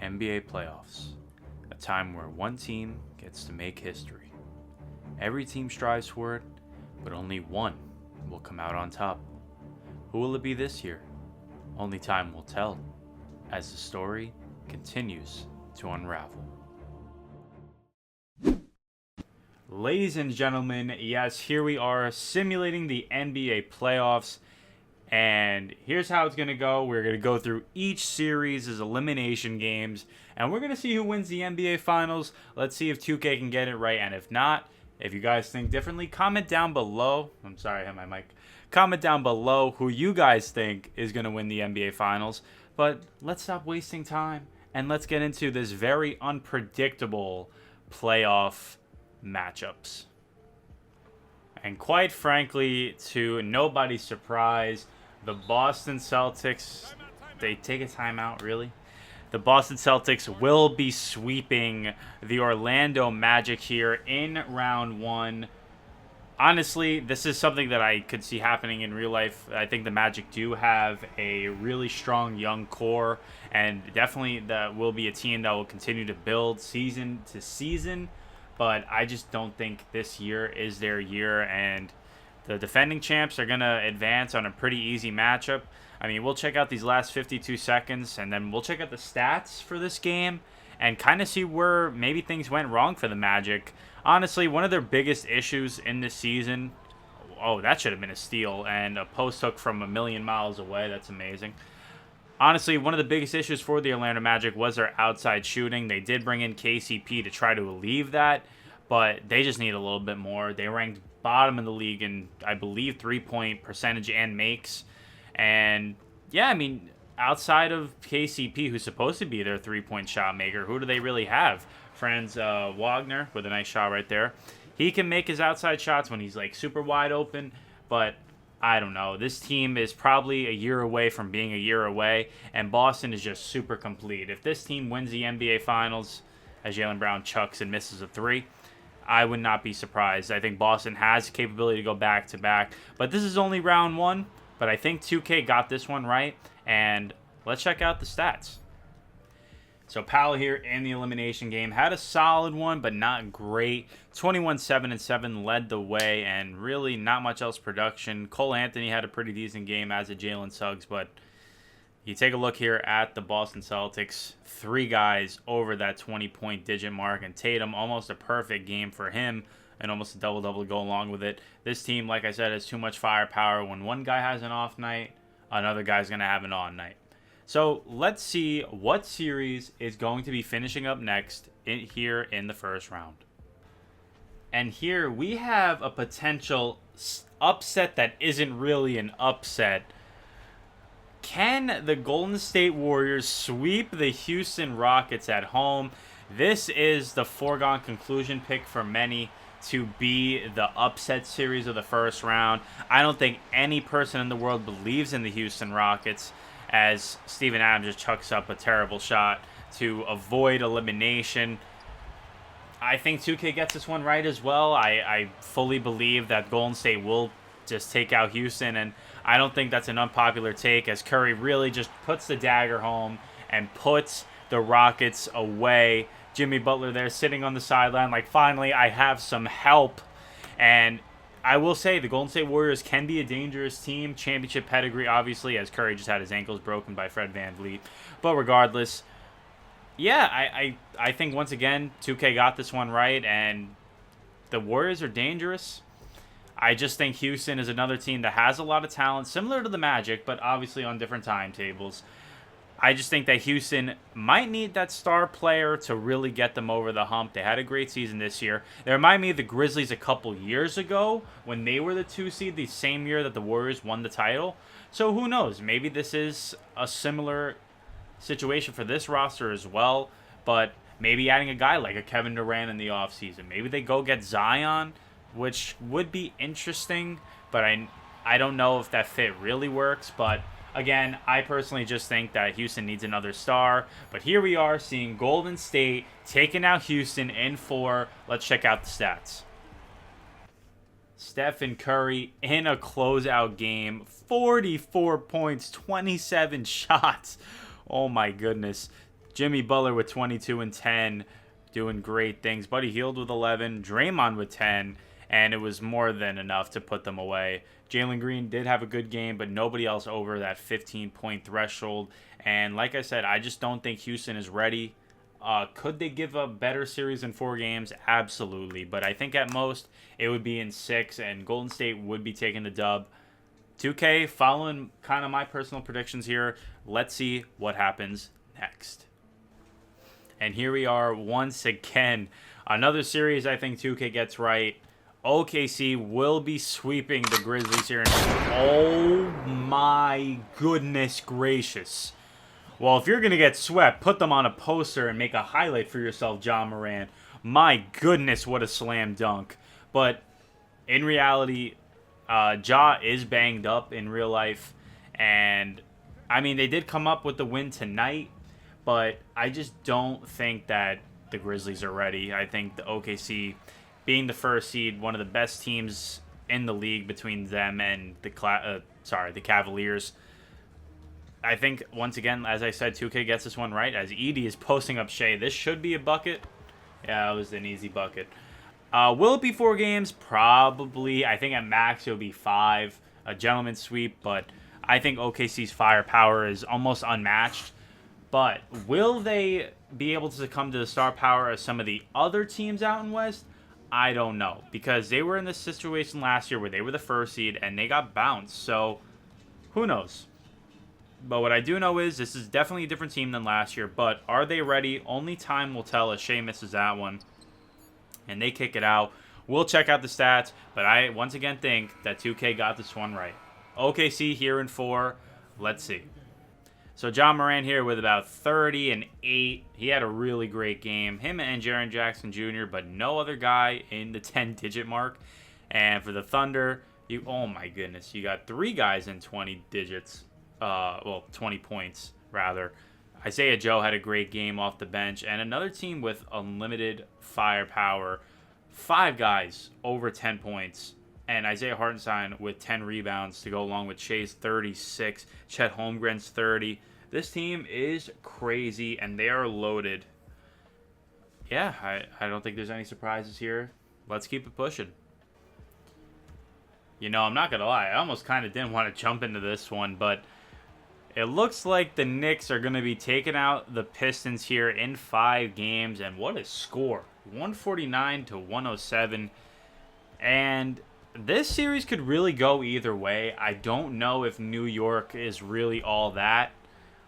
NBA playoffs, a time where one team gets to make history. Every team strives for it, but only one will come out on top. Who will it be this year? Only time will tell, as the story continues to unravel. Ladies and gentlemen, yes, here we are simulating the NBA playoffs. And here's how it's going to go. We're going to go through each series as elimination games. And we're going to see who wins the NBA Finals. Let's see if 2K can get it right. And if not, if you guys think differently, comment down below. I'm sorry, I hit my mic. Comment down below who you guys think is going to win the NBA Finals. But let's stop wasting time. And let's get into this very unpredictable playoff matchups. And quite frankly, to nobody's surprise, the Boston Celtics, they take a timeout, really? The Boston Celtics will be sweeping the Orlando Magic here in round one. Honestly, this is something that I could see happening in real life. I think the Magic do have a really strong young core, and definitely that will be a team that will continue to build season to season. But I just don't think this year is their year, and the defending champs are going to advance on a pretty easy matchup. I mean, we'll check out these last 52 seconds, and then we'll check out the stats for this game and kind of see where maybe things went wrong for the Magic. Honestly, one of their biggest issues in this season, oh, that should have been a steal, and a post hook from a million miles away. That's amazing. Honestly, one of the biggest issues for the Orlando Magic was their outside shooting. They did bring in KCP to try to relieve that, but they just need a little bit more. They ranked bottom in the league in, I believe, three-point percentage and makes. And, yeah, I mean, outside of KCP, who's supposed to be their three-point shot maker, who do they really have? Franz Wagner with a nice shot right there. He can make his outside shots when he's, like, super wide open, but I don't know. This team is probably a year away from being a year away, and Boston is just super complete. If this team wins the NBA Finals, as Jaylen Brown chucks and misses a three, I would not be surprised. I think Boston has the capability to go back-to-back, but this is only round one, but I think 2K got this one right, and let's check out the stats. So Powell here in the elimination game had a solid one, but not great. 21-7-7 led the way, and really not much else production. Cole Anthony had a pretty decent game, as did Jalen Suggs, but you take a look here at the Boston Celtics. 3 guys over that 20-point digit mark, and Tatum, almost a perfect game for him, and almost a double-double to go along with it. This team, like I said, has too much firepower. When one guy has an off night, another guy's going to have an on night. So let's see what series is going to be finishing up next here in the first round. And here we have a potential upset that isn't really an upset. Can the Golden State Warriors sweep the Houston Rockets at home? This is the foregone conclusion pick for many to be the upset series of the first round. I don't think any person in the world believes in the Houston Rockets, as Steven Adams just chucks up a terrible shot to avoid elimination. I think 2K gets this one right as well. I fully believe that Golden State will just take out Houston, and I don't think that's an unpopular take, as Curry really just puts the dagger home and puts the Rockets away. Jimmy Butler there sitting on the sideline like, finally, I have some help. And I will say the Golden State Warriors can be a dangerous team. Championship pedigree, obviously, as Curry just had his ankles broken by Fred VanVleet. But regardless, yeah, I think once again 2K got this one right, and the Warriors are dangerous. I just think Houston is another team that has a lot of talent, similar to the Magic, but obviously on different timetables. I just think that Houston might need that star player to really get them over the hump. They had a great season this year. They remind me of the Grizzlies a couple years ago when they were the 2 seed, the same year that the Warriors won the title. So who knows? Maybe this is a similar situation for this roster as well, but maybe adding a guy like a Kevin Durant in the offseason. Maybe they go get Zion, which would be interesting, but I don't know if that fit really works, but again, I personally just think that Houston needs another star. But here we are seeing Golden State taking out Houston in 4. Let's check out the stats. Stephen Curry in a closeout game. 44 points, 27 shots. Oh my goodness. Jimmy Butler with 22 and 10, doing great things. Buddy Hield with 11, Draymond with 10, and it was more than enough to put them away. Jalen Green did have a good game, but nobody else over that 15-point threshold. And like I said, I just don't think Houston is ready. Could they give a better series in 4 games? Absolutely. But I think at most it would be in 6, and Golden State would be taking the dub. 2K, following kind of my personal predictions here. Let's see what happens next. And here we are once again. Another series I think 2K gets right. OKC will be sweeping the Grizzlies here. Oh my goodness gracious. Well, if you're going to get swept, put them on a poster and make a highlight for yourself, John Moran. My goodness, what a slam dunk. But in reality, Ja is banged up in real life. And, I mean, they did come up with the win tonight. But I just don't think that the Grizzlies are ready. I think the OKC, being the first seed, one of the best teams in the league between them and the Cavaliers. I think, once again, as I said, 2K gets this one right. As Edie is posting up Shea, this should be a bucket. Yeah, it was an easy bucket. Will it be 4 games? Probably. I think at max it'll be 5. A gentleman's sweep, but I think OKC's firepower is almost unmatched. But will they be able to succumb to the star power of some of the other teams out in West? I don't know. Because they were in this situation last year where they were the first seed and they got bounced. So, who knows? But what I do know is this is definitely a different team than last year. But are they ready? Only time will tell as Shea misses that one. And they kick it out. We'll check out the stats. But I, once again, think that 2K got this one right. OKC here in 4. Let's see. So John Moran here with about 30 and 8. He had a really great game. Him and Jaren Jackson Jr., but no other guy in the 10-digit mark. And for the Thunder, oh my goodness, you got 3 guys in 20 digits. 20 points, rather. Isaiah Joe had a great game off the bench. And another team with unlimited firepower. 5 guys over 10 points. And Isaiah Hartenstein with 10 rebounds to go along with Shea's 36. Chet Holmgren's 30. This team is crazy, and they are loaded. Yeah, I don't think there's any surprises here. Let's keep it pushing. You know, I'm not going to lie. I almost kind of didn't want to jump into this one, but it looks like the Knicks are going to be taking out the Pistons here in 5 games. And what a score. 149 to 107. And this series could really go either way. I don't know if New York is really all that.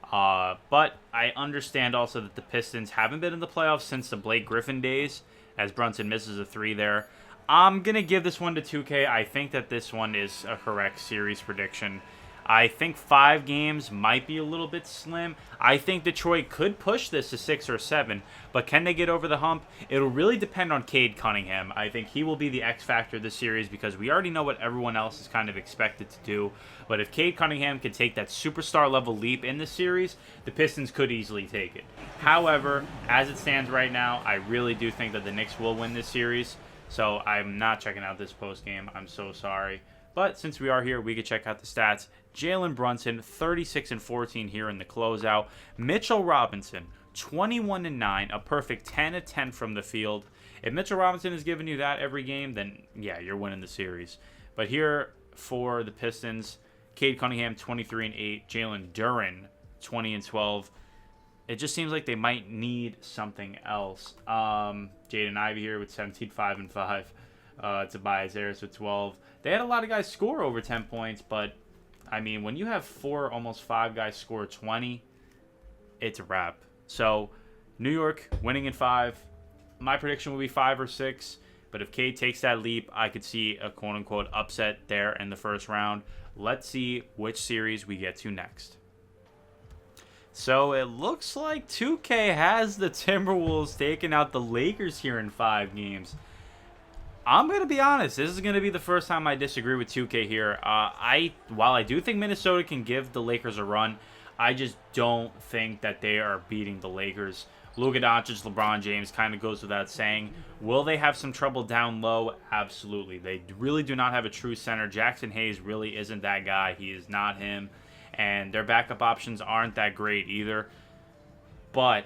But I understand also that the Pistons haven't been in the playoffs since the Blake Griffin days, as Brunson misses a 3 there. I'm going to give this one to 2K. I think that this one is a correct series prediction. I think 5 games might be a little bit slim. I think Detroit could push this to 6 or 7, but can they get over the hump? It'll really depend on Cade Cunningham. I think he will be the X factor of this series because we already know what everyone else is kind of expected to do. But if Cade Cunningham can take that superstar level leap in this series, the Pistons could easily take it. However, as it stands right now, I really do think that the Knicks will win this series. So I'm not checking out this post game. I'm so sorry. But since we are here, we could check out the stats. Jalen Brunson, 36 and 14 here in the closeout. Mitchell Robinson, 21 and 9, a perfect 10 of 10 from the field. If Mitchell Robinson is giving you that every game, then yeah, you're winning the series. But here for the Pistons, Cade Cunningham, 23 and 8. Jalen Duren, 20 and 12. It just seems like they might need something else. Jaden Ivey here with 17, 5 and 5. Tobias Harris with 12. They had a lot of guys score over 10 points, but I mean, when you have 4, almost 5 guys score 20, it's a wrap. So, New York winning in 5. My prediction will be 5 or 6. But if Cade takes that leap, I could see a quote-unquote upset there in the first round. Let's see which series we get to next. So, it looks like 2K has the Timberwolves taking out the Lakers here in 5 games. I'm going to be honest, this is going to be the first time I disagree with 2K here. While I do think Minnesota can give the Lakers a run, I just don't think that they are beating the Lakers. Luka Doncic, LeBron James kind of goes without saying. Will they have some trouble down low? Absolutely. They really do not have a true center. Jackson Hayes really isn't that guy. He is not him. And their backup options aren't that great either. But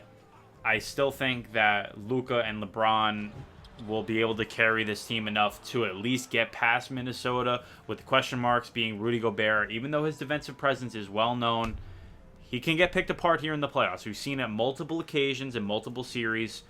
I still think that Luka and LeBron will be able to carry this team enough to at least get past Minnesota, with the question marks being Rudy Gobert. Even though his defensive presence is well known, he can get picked apart here in the playoffs. We've seen it multiple occasions in multiple series.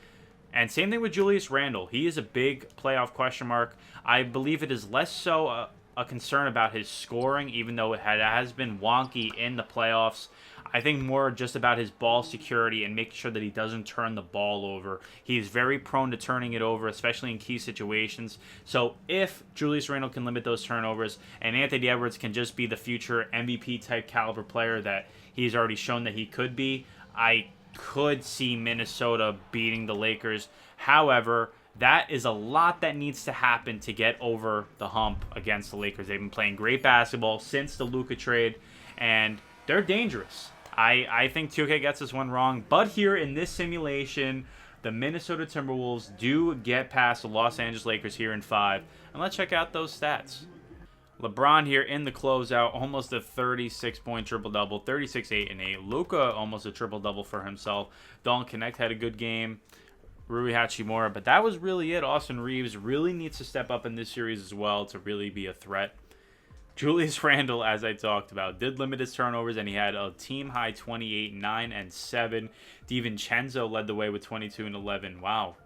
And same thing with Julius Randle. He is a big playoff question mark. I believe it is less so a concern about his scoring, even though it has been wonky in the playoffs. I think more just about his ball security and making sure that he doesn't turn the ball over. He is very prone to turning it over, especially in key situations. So if Julius Randle can limit those turnovers and Anthony Edwards can just be the future MVP type caliber player that he's already shown that he could be, I could see Minnesota beating the Lakers. However, that is a lot that needs to happen to get over the hump against the Lakers. They've been playing great basketball since the Luka trade, and they're dangerous. I think 2K gets this one wrong, but here in this simulation, the Minnesota Timberwolves do get past the Los Angeles Lakers here in 5. And let's check out those stats. LeBron here in the closeout, almost a 36-point triple-double, 36, 8, and 8. Luka almost a triple-double for himself. Dalton Connect had a good game. Rui Hachimura, but that was really it. Austin Reeves really needs to step up in this series as well to really be a threat. Julius Randle, as I talked about, did limit his turnovers, and he had a team-high 28, 9, and 7. DiVincenzo led the way with 22 and 11. Wow.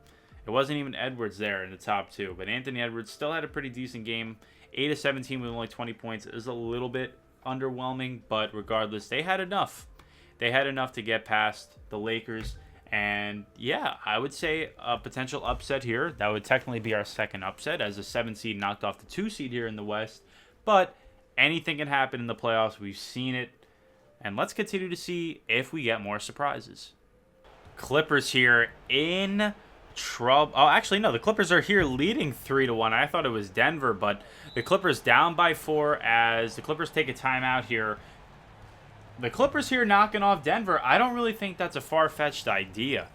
It wasn't even Edwards there in the top 2, but Anthony Edwards still had a pretty decent game. 8 of 17 with only 20 points is a little bit underwhelming, but regardless, they had enough. They had enough to get past the Lakers. And yeah, I would say a potential upset here. That would technically be our second upset, as the 7 seed knocked off the 2 seed here in the West. But anything can happen in the playoffs. We've seen it. And let's continue to see if we get more surprises. Clippers here in trouble. Oh, actually, no. The Clippers are here leading 3-1. I thought it was Denver, but the Clippers down by 4 as the Clippers take a timeout here. The Clippers here knocking off Denver, I don't really think that's a far-fetched idea.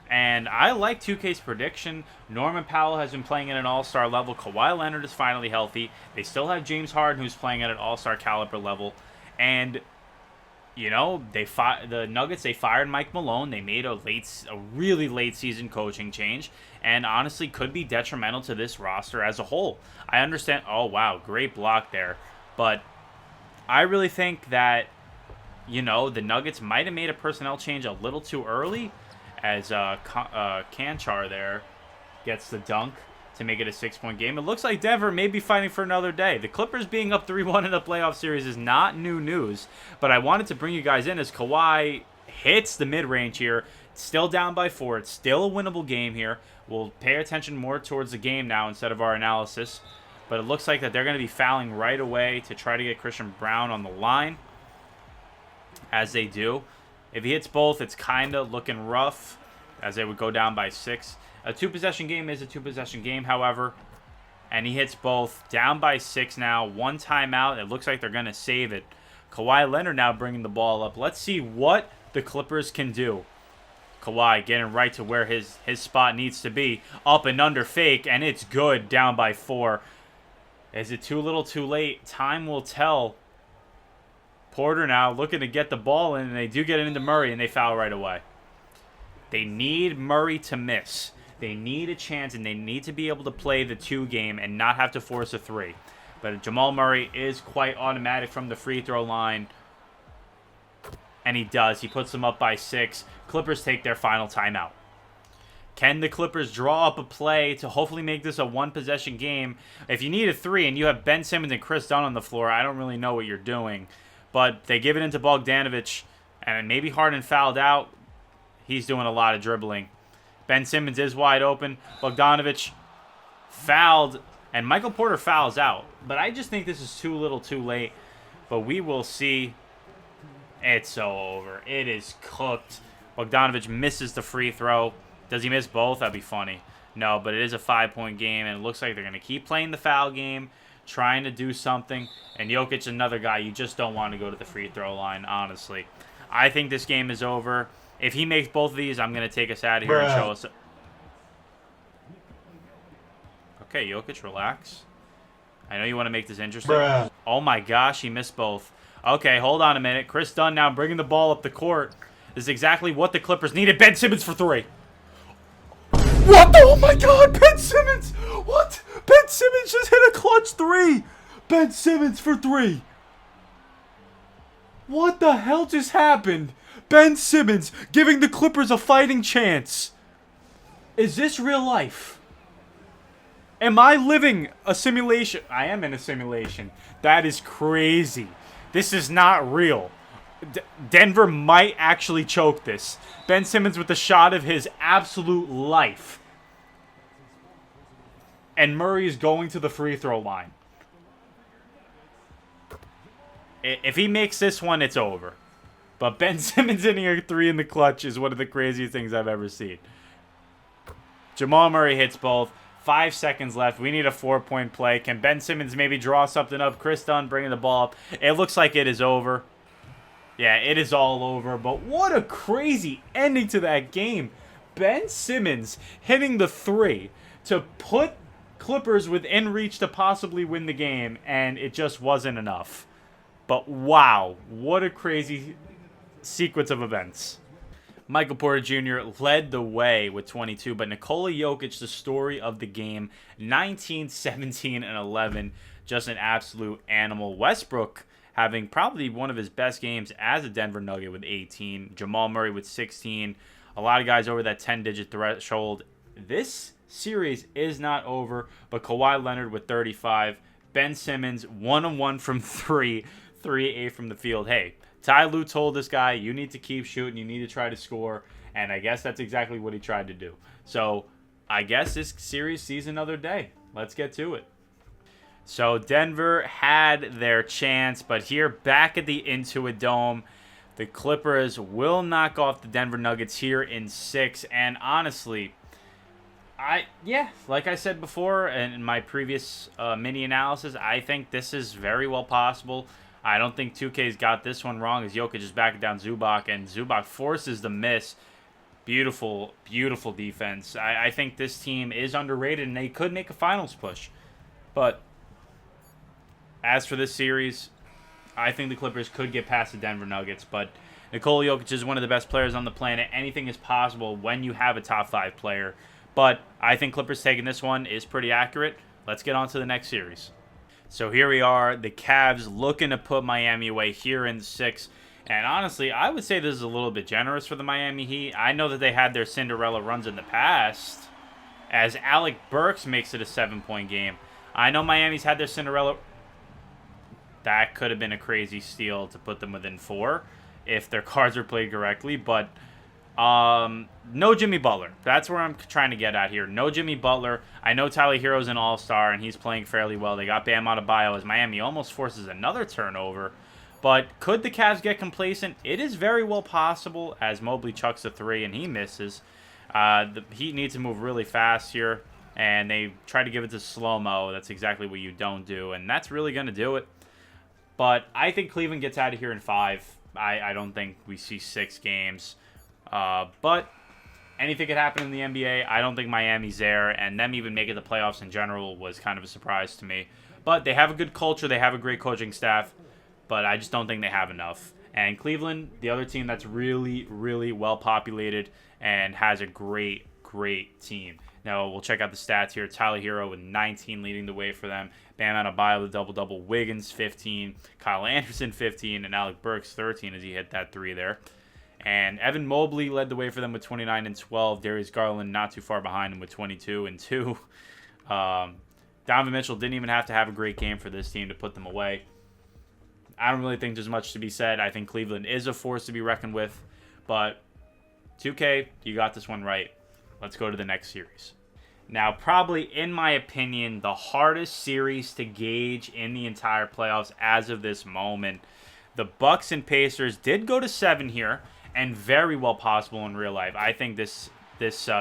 And I like 2K's prediction. Norman Powell has been playing at an all-star level. Kawhi Leonard is finally healthy. They still have James Harden, who's playing at an all-star caliber level. And, you know, the Nuggets, they fired Mike Malone. They made a really late-season coaching change. And honestly, could be detrimental to this roster as a whole. I understand. Oh, wow, great block there. But I really think that, you know, the Nuggets might have made a personnel change a little too early, as Kanchar there gets the dunk to make it a 6-point game. It looks like Denver may be fighting for another day. The Clippers being up 3-1 in the playoff series is not new news, but I wanted to bring you guys in as Kawhi hits the mid-range here. Still down by 4. It's still a winnable game here. We'll pay attention more towards the game now instead of our analysis, but it looks like that they're going to be fouling right away to try to get Christian Brown on the line. As they do. If he hits both, it's kind of looking rough, as they would go down by 6. A 2-possession game is a 2-possession game, however. And he hits both. Down by 6 now. 1 timeout. It looks like they're going to save it. Kawhi Leonard now bringing the ball up. Let's see what the Clippers can do. Kawhi getting right to where his spot needs to be. Up and under fake, and it's good. Down by 4. Is it too little, too late? Time will tell. Porter now looking to get the ball in, and they do get it into Murray, and they foul right away. They need Murray to miss. They need a chance, and they need to be able to play the 2 game and not have to force a 3. But Jamal Murray is quite automatic from the free throw line, and he does. He puts them up by 6. Clippers take their final timeout. Can the Clippers draw up a play to hopefully make this a 1-possession game? If you need a 3 and you have Ben Simmons and Chris Dunn on the floor, I don't really know what you're doing. But they give it into Bogdanovic, and maybe Harden fouled out. He's doing a lot of dribbling. Ben Simmons is wide open. Bogdanovic fouled, and Michael Porter fouls out. But I just think this is too little too late. But we will see. It's so over. It is cooked. Bogdanovic misses the free throw. Does he miss both? That'd be funny. No, but it is a 5-point game, and it looks like they're going to keep playing the foul game, trying to do something. And Jokic, another guy you just don't want to go to the free throw line, honestly. I think this game is over. If he makes both of these, I'm going to take us out of here and show us. Okay, Jokic, relax. I know you want to make this interesting. Oh my gosh, he missed both. Okay, hold on a minute. Chris Dunn now bringing the ball up the court. This is exactly what the Clippers needed. Ben Simmons for 3. What the? Oh my God, Ben Simmons! What? Ben Simmons just hit a clutch 3. Ben Simmons for 3. What the hell just happened? Ben Simmons giving the Clippers a fighting chance. Is this real life? Am I living a simulation? I am in a simulation. That is crazy. This is not real. Denver might actually choke this. Ben Simmons with the shot of his absolute life. And Murray is going to the free throw line. If he makes this one, it's over. But Ben Simmons hitting a 3 in the clutch is one of the craziest things I've ever seen. Jamal Murray hits both. 5 seconds left. We need a 4-point play. Can Ben Simmons maybe draw something up? Chris Dunn bringing the ball up. It looks like it is over. Yeah, it is all over. But what a crazy ending to that game. Ben Simmons hitting the 3 to put Clippers within reach to possibly win the game, and it just wasn't enough. But wow, what a crazy sequence of events. Michael Porter Jr. led the way with 22, but Nikola Jokic, the story of the game, 19, 17, and 11. Just an absolute animal. Westbrook having probably one of his best games as a Denver Nugget with 18. Jamal Murray with 16. A lot of guys over that 10-digit threshold. This series is not over, but Kawhi Leonard with 35. Ben Simmons, 1-1 from 3. 3-8 from the field. Hey, Ty Lue told this guy, you need to keep shooting, you need to try to score, and I guess that's exactly what he tried to do. So, I guess this series sees another day. Let's get to it. So, Denver had their chance, but here, back at the Intuit Dome, the Clippers will knock off the Denver Nuggets here in 6, and honestly, like I said before in my previous mini analysis, I think this is very well possible. I don't think 2K's got this one wrong as Jokic is backing down Zubac, and Zubac forces the miss. Beautiful, beautiful defense. I think this team is underrated, and they could make a finals push. But as for this series, I think the Clippers could get past the Denver Nuggets, but Nikola Jokic is one of the best players on the planet. Anything is possible when you have a top 5 player. But I think Clippers taking this one is pretty accurate. Let's get on to the next series. So here we are, the Cavs looking to put Miami away here in 6. And honestly, I would say this is a little bit generous for the Miami Heat. I know that they had their Cinderella runs in the past, as Alec Burks makes it a 7-point game. I know Miami's had their Cinderella. That could have been a crazy steal to put them within 4 if their cards were played correctly. But no Jimmy Butler. That's where I'm trying to get at here. No Jimmy Butler. I know Tyler Hero's an all-star, and he's playing fairly well. They got Bam Adebayo as Miami almost forces another turnover. But could the Cavs get complacent? It is very well possible as Mobley chucks a 3 and he misses. The Heat need to move really fast here, and they try to give it to slow-mo. That's exactly what you don't do, and that's really going to do it. But I think Cleveland gets out of here in 5. I don't think we see 6 games. But anything could happen in the NBA. I don't think Miami's there, and them even making the playoffs in general was kind of a surprise to me. But they have a good culture. They have a great coaching staff, but I just don't think they have enough. And Cleveland, the other team that's really, really well populated and has a great, great team. Now, we'll check out the stats here. Tyler Hero with 19 leading the way for them. Bam Adebayo, the double-double. Wiggins, 15. Kyle Anderson, 15. And Alec Burks, 13 as he hit that 3 there. And Evan Mobley led the way for them with 29 and 12. Darius Garland not too far behind him with 22 and 2. Donovan Mitchell didn't even have to have a great game for this team to put them away. I don't really think there's much to be said. I think Cleveland is a force to be reckoned with. But 2K, you got this one right. Let's go to the next series. Now, probably, in my opinion, the hardest series to gauge in the entire playoffs as of this moment. The Bucks and Pacers did go to 7 here, and very well possible in real life. I think this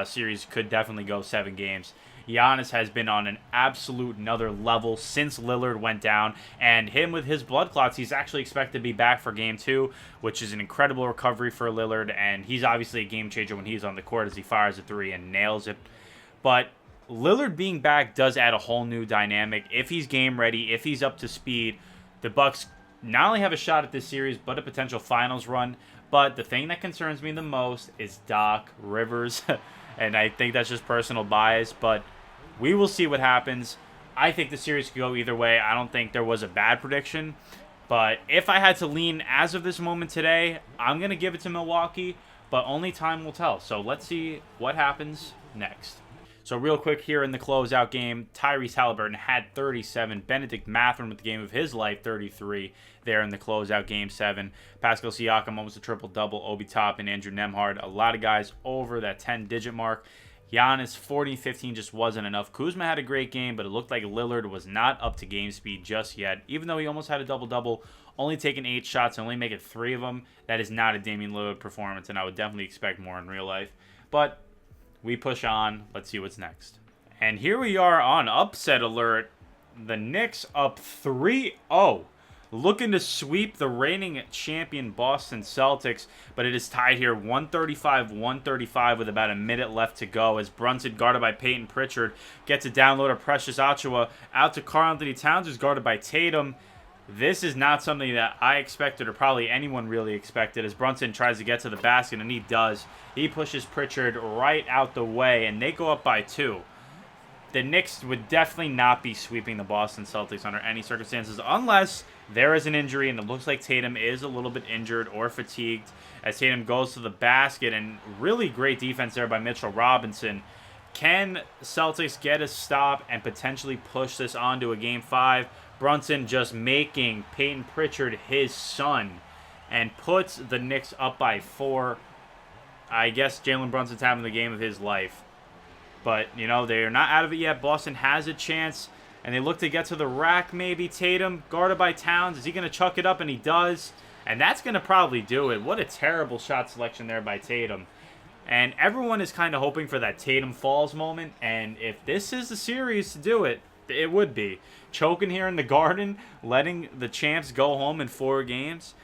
series could definitely go 7 games. Giannis has been on an absolute another level since Lillard went down, and him with his blood clots, he's actually expected to be back for Game 2, which is an incredible recovery for Lillard, and he's obviously a game changer when he's on the court as he fires a 3 and nails it. But Lillard being back does add a whole new dynamic. If he's game ready, if he's up to speed, the Bucks not only have a shot at this series, but a potential finals run. But the thing that concerns me the most is Doc Rivers. And I think that's just personal bias. But we will see what happens. I think the series could go either way. I don't think there was a bad prediction. But if I had to lean as of this moment today, I'm going to give it to Milwaukee. But only time will tell. So let's see what happens next. So real quick here in the closeout game, Tyrese Halliburton had 37. Benedict Mathurin with the game of his life, 33 there in the closeout game 7. Pascal Siakam almost a triple-double. Obi Toppin, Andrew Nembhard, a lot of guys over that 10-digit mark. Giannis, 40-15 just wasn't enough. Kuzma had a great game, but it looked like Lillard was not up to game speed just yet. Even though he almost had a double-double, only taking 8 shots and only making 3 of them, that is not a Damian Lillard performance, and I would definitely expect more in real life. But we push on. Let's see what's next. And here we are on upset alert. The Knicks up 3-0. Looking to sweep the reigning champion Boston Celtics. But it is tied here 135-135 with about a minute left to go. As Brunson, guarded by Peyton Pritchard, gets a download of Precious Achiuwa out to Karl-Anthony Towns, who's guarded by Tatum. This is not something that I expected or probably anyone really expected as Brunson tries to get to the basket, and he does. He pushes Pritchard right out the way, and they go up by 2. The Knicks would definitely not be sweeping the Boston Celtics under any circumstances unless there is an injury, and it looks like Tatum is a little bit injured or fatigued as Tatum goes to the basket, and really great defense there by Mitchell Robinson. Can Celtics get a stop and potentially push this on to a Game 5? Brunson just making Peyton Pritchard his son and puts the Knicks up by 4. I guess Jalen Brunson's having the game of his life. But, you know, they're not out of it yet. Boston has a chance, and they look to get to the rack maybe. Tatum, guarded by Towns. Is he going to chuck it up? And he does. And that's going to probably do it. What a terrible shot selection there by Tatum. And everyone is kind of hoping for that Tatum falls moment. And if this is the series to do it, it would be. Choking here in the Garden, letting the champs go home in 4 games.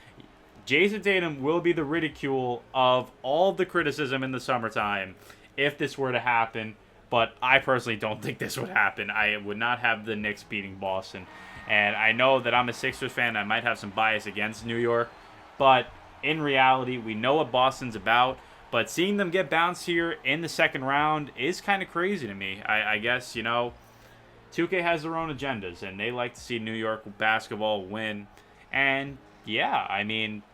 Jason Tatum will be the ridicule of all the criticism in the summertime if this were to happen. But I personally don't think this would happen. I would not have the Knicks beating Boston. And I know that I'm a Sixers fan. I might have some bias against New York. But in reality, we know what Boston's about. But seeing them get bounced here in the second round is kind of crazy to me. I guess, you know, 2K has their own agendas, and they like to see New York basketball win. And, yeah, I mean,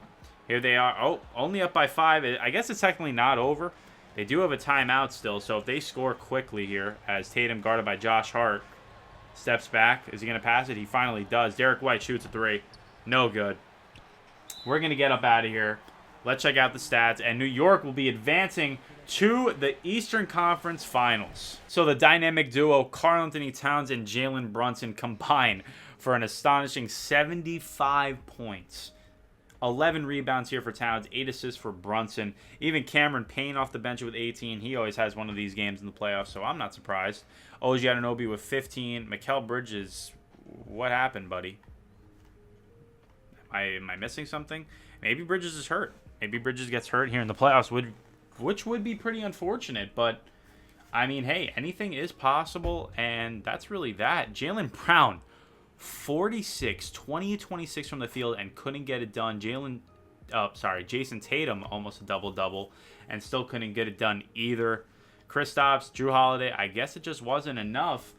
here they are. Oh, only up by 5. I guess it's technically not over. They do have a timeout still, so if they score quickly here, as Tatum, guarded by Josh Hart, steps back. Is he going to pass it? He finally does. Derek White shoots a 3. No good. We're going to get up out of here. Let's check out the stats. And New York will be advancing to the Eastern Conference Finals. So the dynamic duo, Karl-Anthony Towns and Jalen Brunson, combine for an astonishing 75 points. 11 rebounds here for Towns, 8 assists for Brunson. Even Cameron Payne off the bench with 18. He always has one of these games in the playoffs, so I'm not surprised. OG Anunoby with 15. Mikal Bridges, what happened, buddy? Am I missing something? Maybe Bridges is hurt. Maybe Bridges gets hurt here in the playoffs, which would be pretty unfortunate. But, I mean, hey, anything is possible, and that's really that. Jaylen Brown, 46, 20-26 from the field, and couldn't get it done. Jason Tatum, almost a double-double, and still couldn't get it done either. Kristaps, Drew Holiday, I guess it just wasn't enough.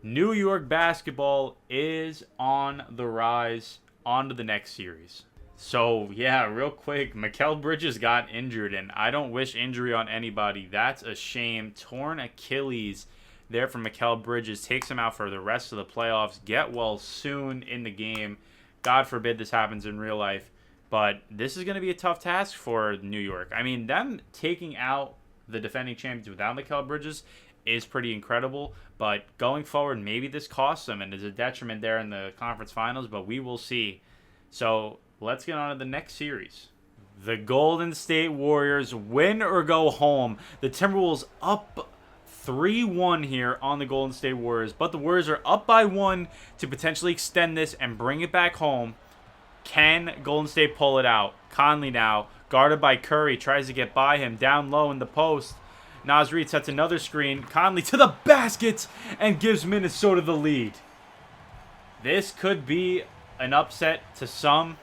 New York basketball is on the rise. On to the next series. So, yeah, real quick, Mikal Bridges got injured, and I don't wish injury on anybody. That's a shame. Torn Achilles there for Mikal Bridges. Takes him out for the rest of the playoffs. Get well soon in the game. God forbid this happens in real life. But this is going to be a tough task for New York. I mean, them taking out the defending champions without Mikal Bridges is pretty incredible. But going forward, maybe this costs them and is a detriment there in the conference finals. But we will see. So let's get on to the next series. The Golden State Warriors win or go home. The Timberwolves up 3-1 here on the Golden State Warriors. But the Warriors are up by 1 to potentially extend this and bring it back home. Can Golden State pull it out? Conley now, guarded by Curry, tries to get by him. Down low in the post. Naz Reid sets another screen. Conley to the basket and gives Minnesota the lead. This could be an upset to some.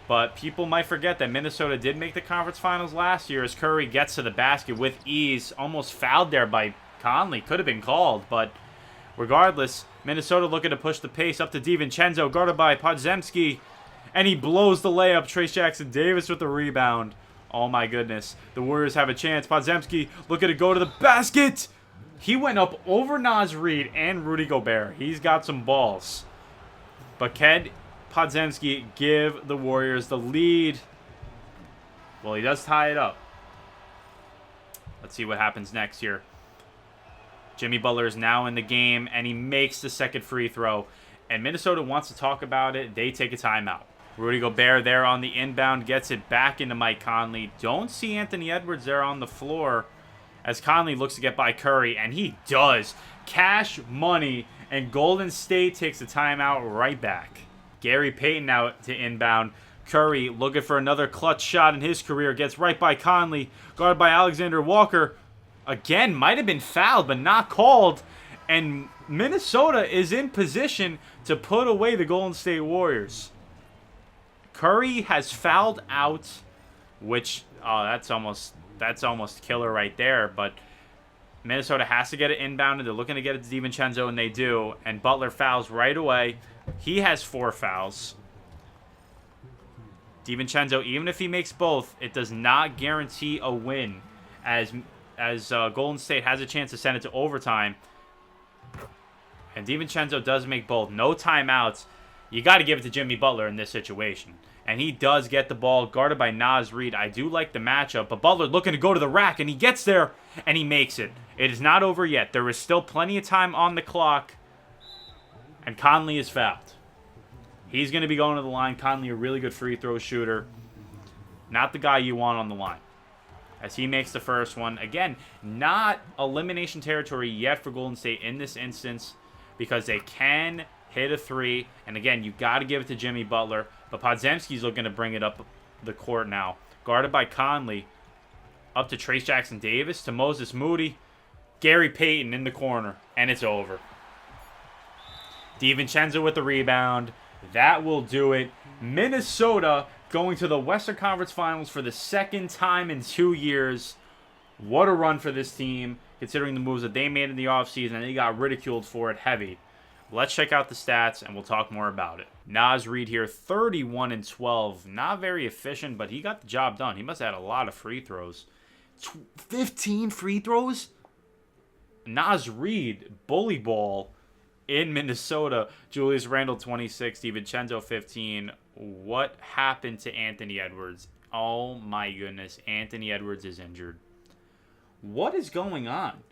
But people might forget that Minnesota did make the conference finals last year as Curry gets to the basket with ease. Almost fouled there by Conley. Could have been called, but regardless, Minnesota looking to push the pace up to DiVincenzo, guarded by Podziemski. And he blows the layup. Trayce Jackson-Davis with the rebound. Oh my goodness. The Warriors have a chance. Podziemski looking to go to the basket. He went up over Naz Reid and Rudy Gobert. He's got some balls. But can Podziemski give the Warriors the lead? Well, he does tie it up. Let's see what happens next here. Jimmy Butler is now in the game, and he makes the second free throw. And Minnesota wants to talk about it. They take a timeout. Rudy Gobert there on the inbound, gets it back into Mike Conley. Don't see Anthony Edwards there on the floor as Conley looks to get by Curry, and he does. Cash money, and Golden State takes the timeout right back. Gary Payton out to inbound. Curry looking for another clutch shot in his career. Gets right by Conley, guarded by Alexander Walker. Again, might have been fouled, but not called. And Minnesota is in position to put away the Golden State Warriors. Curry has fouled out, which, that's almost killer right there. But Minnesota has to get it inbounded. They're looking to get it to DiVincenzo, and they do. And Butler fouls right away. He has 4 fouls. DiVincenzo, even if he makes both, it does not guarantee a win, as Golden State has a chance to send it to overtime. And DiVincenzo does make both. No timeouts. You got to give it to Jimmy Butler in this situation. And he does get the ball, guarded by Naz Reid. I do like the matchup, but Butler looking to go to the rack, and he gets there, and he makes it. It is not over yet. There is still plenty of time on the clock, and Conley is fouled. He's going to be going to the line. Conley, a really good free throw shooter. Not the guy you want on the line, as he makes the first one. Again, not elimination territory yet for Golden State in this instance, because they can hit a 3. And again, you got to give it to Jimmy Butler. But Podziemski's looking to bring it up the court now. Guarded by Conley. Up to Trayce Jackson-Davis, to Moses Moody. Gary Payton in the corner. And it's over. DiVincenzo with the rebound. That will do it. Minnesota going to the Western Conference Finals for the second time in 2 years. What a run for this team, considering the moves that they made in the offseason, and they got ridiculed for it heavy. Let's check out the stats, and we'll talk more about it. Naz Reid here, 31-12. Not very efficient, but he got the job done. He must have had a lot of free throws. 15 free throws? Naz Reid, bully ball in Minnesota. Julius Randle, 26. DiVincenzo, 15. What happened to Anthony Edwards? Oh, my goodness. Anthony Edwards is injured. What is going on?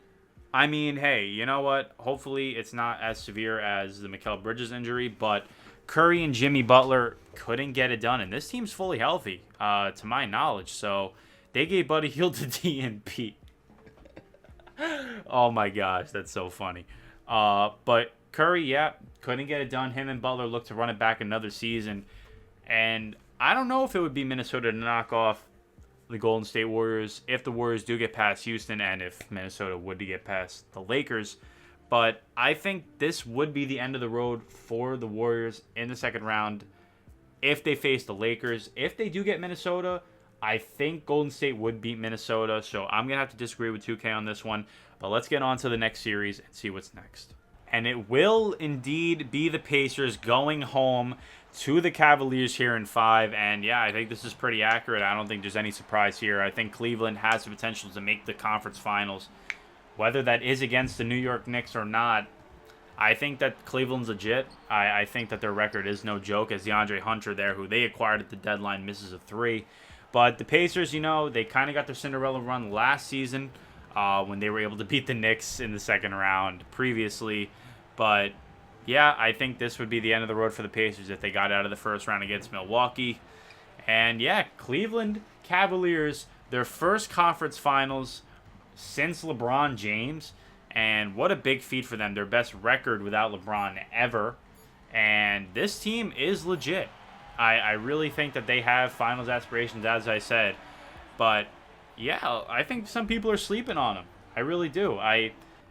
I mean, hey, you know what? Hopefully it's not as severe as the Mikal Bridges injury, but Curry and Jimmy Butler couldn't get it done, and this team's fully healthy, to my knowledge. So they gave Buddy Hield to DNP. Oh my gosh, that's so funny. But Curry, yeah, couldn't get it done. Him and Butler look to run it back another season, and I don't know if it would be Minnesota to knock off the Golden State Warriors if the Warriors do get past Houston, and if Minnesota would to get past the Lakers. But I think this would be the end of the road for the Warriors in the second round if they face the Lakers. If they do get Minnesota, I think Golden State would beat Minnesota. So I'm going to have to disagree with 2K on this one. But let's get on to the next series and see what's next. And it will indeed be the Pacers going home to the Cavaliers here in 5. And yeah, I think this is pretty accurate. I don't think there's any surprise here. I think Cleveland has the potential to make the conference finals. Whether that is against the New York Knicks or not, I think that Cleveland's legit. I think that their record is no joke, as DeAndre Hunter there, who they acquired at the deadline, misses a 3. But the Pacers, you know, they kind of got their Cinderella run last season when they were able to beat the Knicks in the second round previously. But yeah, I think this would be the end of the road for the Pacers if they got out of the first round against Milwaukee. And yeah, Cleveland Cavaliers, their first conference finals since LeBron James. And what a big feat for them. Their best record without LeBron ever. And this team is legit. I really think that they have finals aspirations, as I said. But yeah, I think some people are sleeping on them. I really do.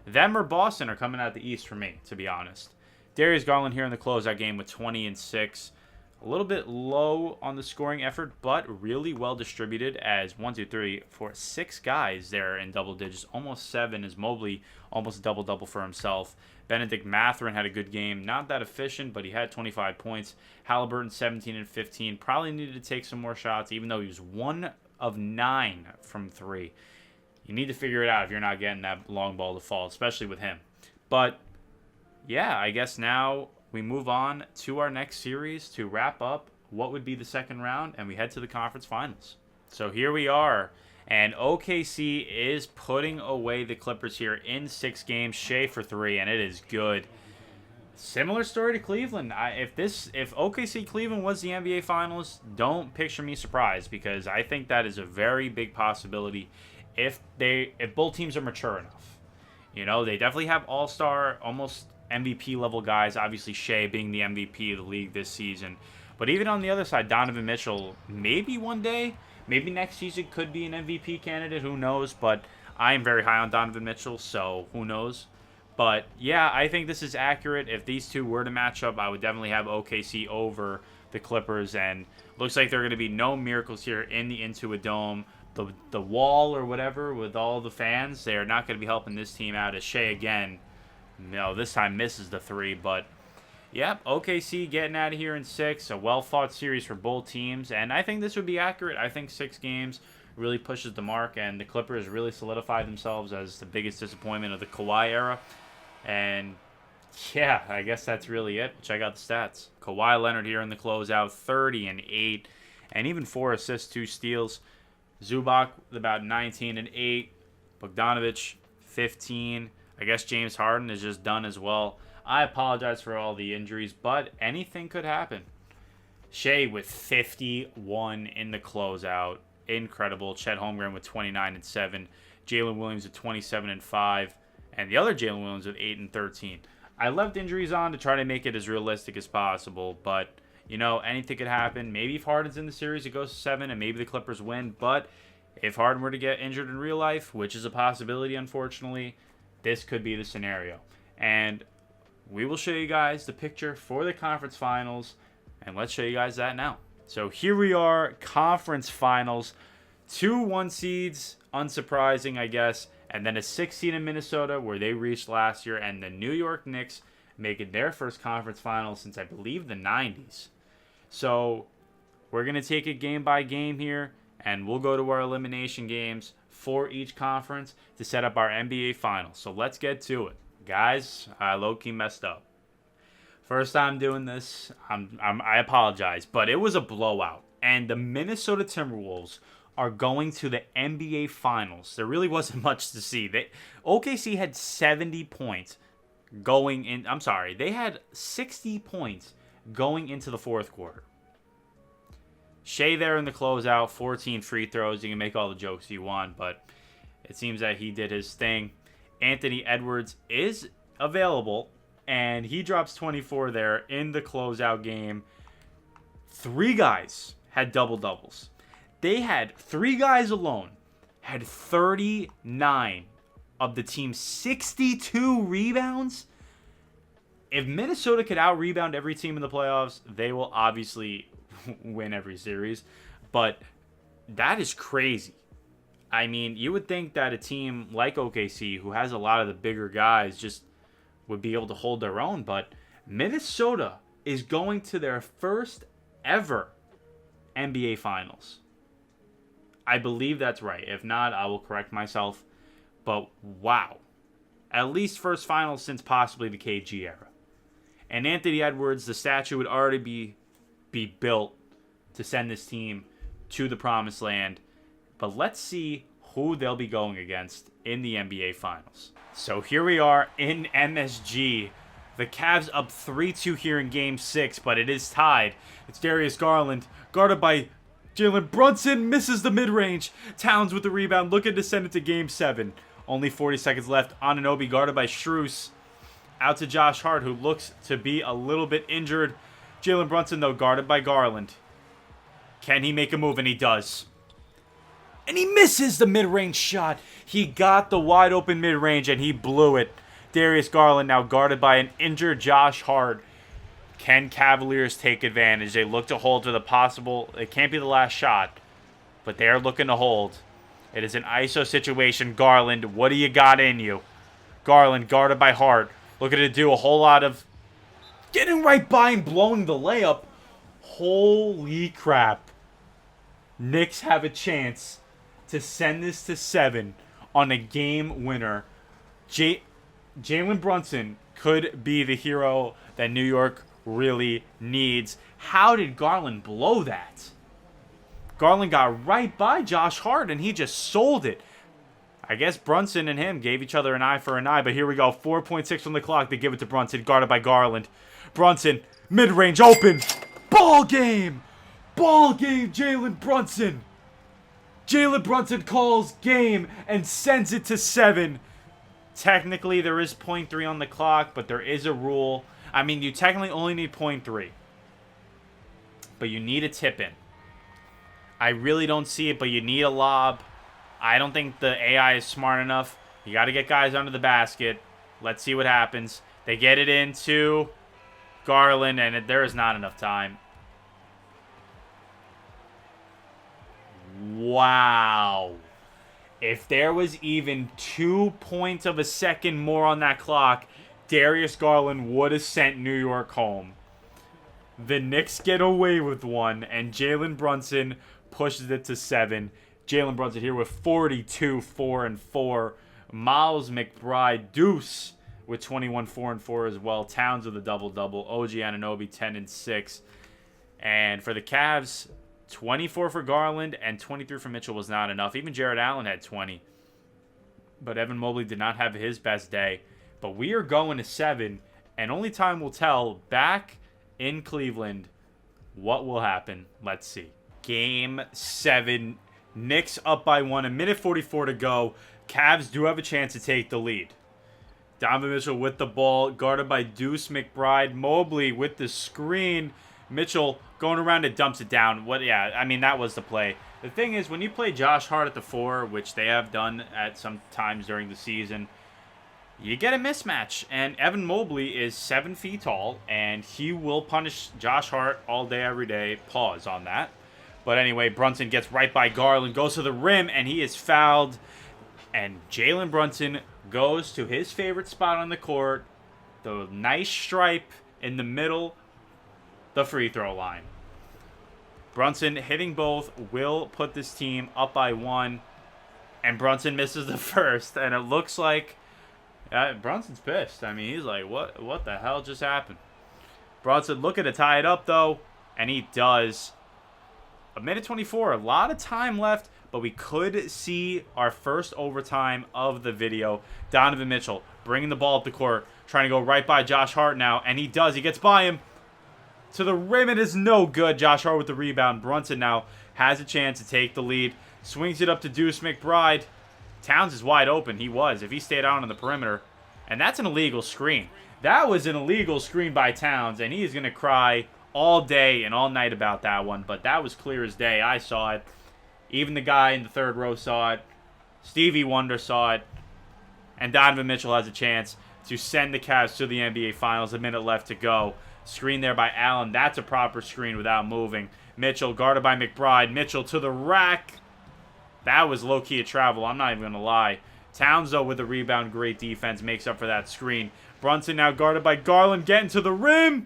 Them or Boston are coming out the East for me, to be honest. Darius Garland here in the closeout game with 20 and 6. A little bit low on the scoring effort, but really well distributed as 1, 2, 3, 4, 6 guys there in double digits. Almost 7 is Mobley, almost a double-double for himself. Benedict Mathurin had a good game. Not that efficient, but he had 25 points. Halliburton 17 and 15. Probably needed to take some more shots, even though he was 1 of 9 from 3. You need to figure it out if you're not getting that long ball to fall, especially with him. But, yeah, I guess now we move on to our next series to wrap up what would be the second round, and we head to the conference finals. So here we are, and OKC is putting away the Clippers here in 6 games. Shea for 3, and it is good. Similar story to Cleveland. If OKC Cleveland was the NBA Finals, don't picture me surprised, because I think that is a very big possibility if both teams are mature enough. You know, they definitely have all-star, almost MVP level guys, obviously Shea being the MVP of the league this season. But even on the other side, Donovan Mitchell, maybe one day, maybe next season could be an MVP candidate, who knows? But I am very high on Donovan Mitchell, so who knows? But yeah, I think this is accurate. If these two were to match up, I would definitely have OKC over the Clippers, and looks like there are going to be no miracles here in the Intuit Dome. The wall or whatever with all the fans, they are not going to be helping this team out, as Shea again, no, this time misses the 3, but yep, OKC getting out of here in 6. A well-fought series for both teams, and I think this would be accurate. I think 6 games really pushes the mark, and the Clippers really solidified themselves as the biggest disappointment of the Kawhi era. And yeah, I guess that's really it. Check out the stats. Kawhi Leonard here in the closeout, 30 and 8, and even 4 assists, 2 steals. Zubac about 19 and 8. Bogdanovic 15. I guess James Harden is just done as well. I apologize for all the injuries, but anything could happen. Shea with 51 in the closeout. Incredible. Chet Holmgren with 29 and 7. Jalen Williams with 27 and 5. And the other Jalen Williams with 8 and 13. I left injuries on to try to make it as realistic as possible, but, you know, anything could happen. Maybe if Harden's in the series, it goes to 7, and maybe the Clippers win. But if Harden were to get injured in real life, which is a possibility, unfortunately, this could be the scenario. And we will show you guys the picture for the conference finals, and let's show you guys that now. So here we are, conference finals. 2 1 seeds, unsurprising, I guess, and then a 6 seed in Minnesota, where they reached last year, and the New York Knicks making their first conference final since, I believe, the 90s. So we're going to take it game by game here, and we'll go to our elimination games for each conference to set up our NBA Finals. So let's get to it. Guys, I low-key messed up. First time doing this, I apologize, but it was a blowout. And the Minnesota Timberwolves are going to the NBA Finals. There really wasn't much to see. OKC had 70 points going in. I'm sorry, they had 60 points going into the fourth quarter. Shea there in the closeout, 14 free throws. You can make all the jokes you want, but it seems that he did his thing. Anthony Edwards is available, and he drops 24 there in the closeout game. 3 guys had double-doubles. They had 3 guys alone had 39 of the team's 62 rebounds. If Minnesota could out-rebound every team in the playoffs, they will obviously win every series. But that is crazy. I mean, you would think that a team like OKC, who has a lot of the bigger guys, just would be able to hold their own. But Minnesota is going to their first ever NBA Finals. I believe that's right. If not, I will correct myself. But wow. At least first finals since possibly the KG era. And Anthony Edwards, the statue would already be built to send this team to the promised land. But let's see who they'll be going against in the NBA Finals. So here we are in MSG. The Cavs up 3-2 here in Game 6, but it is tied. It's Darius Garland, guarded by Jalen Brunson, misses the mid-range. Towns with the rebound, looking to send it to Game 7. Only 40 seconds left. Anunoby guarded by Strus. Out to Josh Hart, who looks to be a little bit injured. Jalen Brunson, though, guarded by Garland. Can he make a move? And he does. And he misses the mid-range shot. He got the wide-open mid-range, and he blew it. Darius Garland now guarded by an injured Josh Hart. Can Cavaliers take advantage? They look to hold to the possible. It can't be the last shot, but they're looking to hold. It is an ISO situation. Garland, what do you got in you? Garland, guarded by Hart. Looking to do a whole lot of getting right by and blowing the layup. Holy crap. Knicks have a chance to send this to 7 on a game winner. Jalen Brunson could be the hero that New York really needs. How did Garland blow that? Garland got right by Josh Hart, and he just sold it. I guess Brunson and him gave each other an eye for an eye, but here we go. 4.6 on the clock. They give it to Brunson, guarded by Garland. Brunson, mid-range, open. Ball game! Ball game, Jalen Brunson. Jalen Brunson calls game and sends it to 7. Technically, there is 0.3 on the clock, but there is a rule. I mean, you technically only need 0.3. But you need a tip-in. I really don't see it, but you need a lob. I don't think the AI is smart enough. You got to get guys under the basket. Let's see what happens. They get it into Garland, and there is not enough time. Wow. If there was even 2 points of a second more on that clock, Darius Garland would have sent New York home. The Knicks get away with one, and Jalen Brunson pushes it to 7. Jalen Brunson here with 42, 4 and 4. Miles McBride, Deuce with 21, 4 and 4 as well. Towns with a double-double. OG Anunoby, 10 and 6. And for the Cavs, 24 for Garland and 23 for Mitchell was not enough. Even Jared Allen had 20. But Evan Mobley did not have his best day. But we are going to 7, and only time will tell back in Cleveland what will happen. Let's see. Game 7. Knicks up by 1. A minute 44 to go. Cavs do have a chance to take the lead. Donovan Mitchell with the ball, guarded by Deuce McBride. Mobley with the screen. Mitchell going around and dumps it down. Yeah, I mean, that was the play. The thing is, when you play Josh Hart at the 4, which they have done at some times during the season, you get a mismatch. And Evan Mobley is 7 feet tall, and he will punish Josh Hart all day, every day. Pause on that. But anyway, Brunson gets right by Garland, goes to the rim, and he is fouled. And Jalen Brunson goes to his favorite spot on the court, the nice stripe in the middle, the free throw line. Brunson hitting both will put this team up by 1. And Brunson misses the first. And it looks like Brunson's pissed. I mean, he's like, what the hell just happened? Brunson looking to tie it up, though. And he does. A minute 24. A lot of time left. But we could see our first overtime of the video. Donovan Mitchell bringing the ball up the court. Trying to go right by Josh Hart now. And he does. He gets by him. To the rim, it is no good. Josh Hart with the rebound. Brunson now has a chance to take the lead. Swings it up to Deuce McBride. Towns is wide open. He was, if he stayed out on the perimeter. And that's an illegal screen. That was an illegal screen by Towns, and he is going to cry all day and all night about that one. But that was clear as day. I saw it. Even the guy in the third row saw it. Stevie Wonder saw it. And Donovan Mitchell has a chance to send the Cavs to the NBA Finals. A minute left to go. Screen there by Allen. That's a proper screen without moving. Mitchell guarded by McBride. Mitchell to the rack. That was low-key a travel. I'm not even going to lie. Towns, though, with the rebound. Great defense. Makes up for that screen. Brunson now guarded by Garland. Getting to the rim.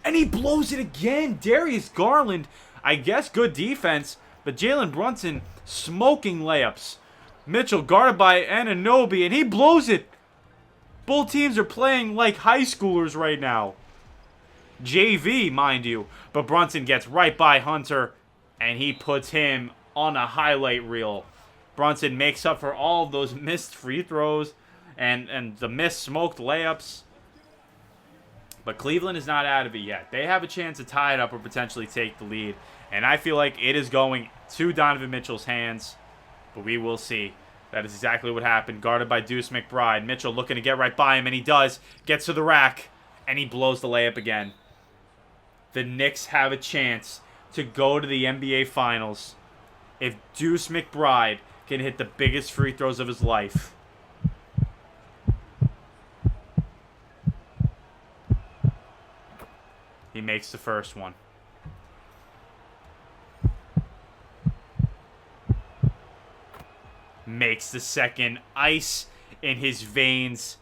And he blows it again. Darius Garland. I guess good defense. But Jalen Brunson smoking layups. Mitchell guarded by Anunoby. And he blows it. Both teams are playing like high schoolers right now. JV, mind you. But Brunson gets right by Hunter, and he puts him on a highlight reel. Brunson makes up for all of those missed free throws and the missed smoked layups. But Cleveland is not out of it yet. They have a chance to tie it up or potentially take the lead. And I feel like it is going to Donovan Mitchell's hands. But we will see. That is exactly what happened. Guarded by Deuce McBride. Mitchell looking to get right by him, and he does. Gets to the rack, and he blows the layup again. The Knicks have a chance to go to the NBA Finals if Deuce McBride can hit the biggest free throws of his life. He makes the first one. Makes the second. Ice in his veins.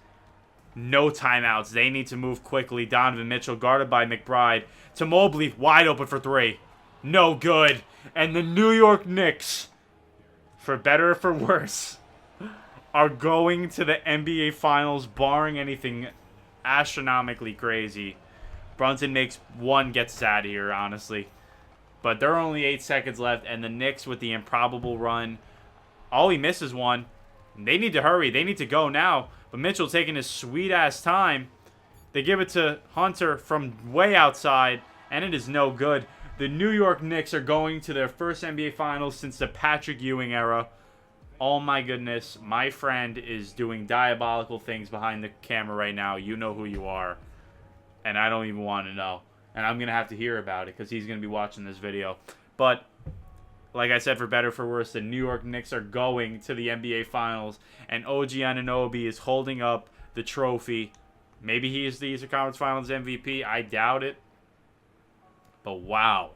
No timeouts. They need to move quickly. Donovan Mitchell guarded by McBride. To Mobley, wide open for three. No good. And the New York Knicks, for better or for worse, are going to the NBA Finals, barring anything astronomically crazy. Brunson makes one, gets us out of here, honestly. But there are only 8 seconds left, and the Knicks with the improbable run. Oh, he misses one. They need to hurry. They need to go now. But Mitchell taking his sweet-ass time. They give it to Hunter from way outside, and it is no good. The New York Knicks are going to their first NBA Finals since the Patrick Ewing era. Oh my goodness. My friend is doing diabolical things behind the camera right now. You know who you are. And I don't even want to know. And I'm going to have to hear about it because he's going to be watching this video. But like I said, for better or for worse, the New York Knicks are going to the NBA Finals. And OG Anunoby is holding up the trophy. Maybe he is the Eastern Conference Finals MVP. I doubt it. But wow.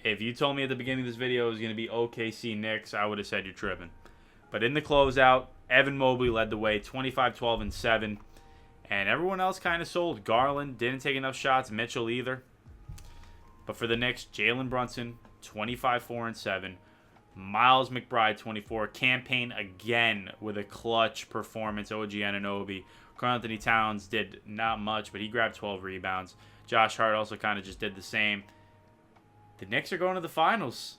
If you told me at the beginning of this video it was going to be OKC Knicks, I would have said you're tripping. But in the closeout, Evan Mobley led the way, 25, 12, and 7. And everyone else kind of sold. Garland didn't take enough shots. Mitchell either. But for the Knicks, Jalen Brunson, 25, 4, and 7. Miles McBride, 24. Campaign again with a clutch performance. OG Anunoby. Karl-Anthony Towns did not much, but he grabbed 12 rebounds. Josh Hart also kind of just did the same. The Knicks are going to the finals.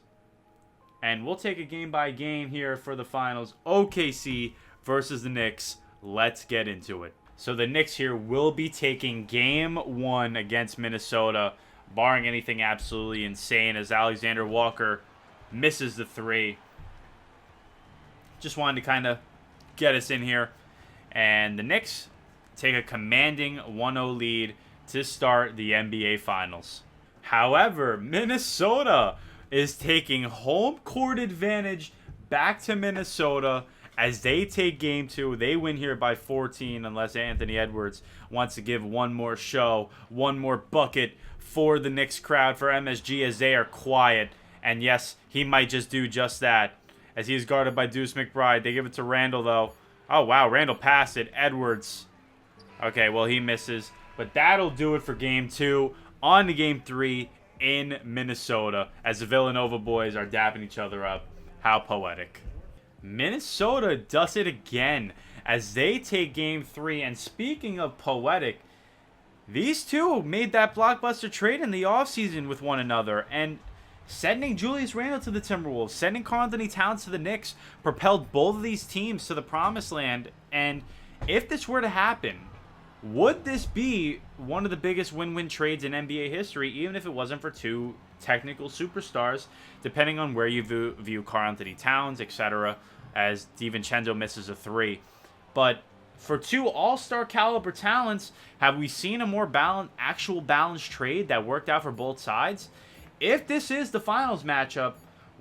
And we'll take a game by game here for the finals. OKC versus the Knicks. Let's get into it. So the Knicks here will be taking game 1 against Minnesota, barring anything absolutely insane, as Alexander Walker misses the 3. Just wanted to kind of get us in here. And the Knicks take a commanding 1-0 lead to start the NBA Finals. However, Minnesota is taking home court advantage back to Minnesota as they take game 2. They win here by 14 unless Anthony Edwards wants to give one more show, one more bucket for the Knicks crowd, for MSG, as they are quiet. And yes, he might just do just that as he is guarded by Deuce McBride. They give it to Randall, though. Oh, wow, Randall passed it. Edwards. Okay, well, he misses. But that'll do it for game 2. On to game 3 in Minnesota as the Villanova boys are dapping each other up. How poetic. Minnesota does it again as they take game 3. And speaking of poetic, these two made that blockbuster trade in the offseason with one another. And sending Julius Randle to the Timberwolves, sending Karl-Anthony Towns to the Knicks, propelled both of these teams to the promised land. And if this were to happen, would this be one of the biggest win-win trades in NBA history, even if it wasn't for two technical superstars, depending on where you view Karl-Anthony Towns, etc., as DiVincenzo misses a 3. But for two all-star caliber talents, have we seen a more actual balanced trade that worked out for both sides? If this is the finals matchup,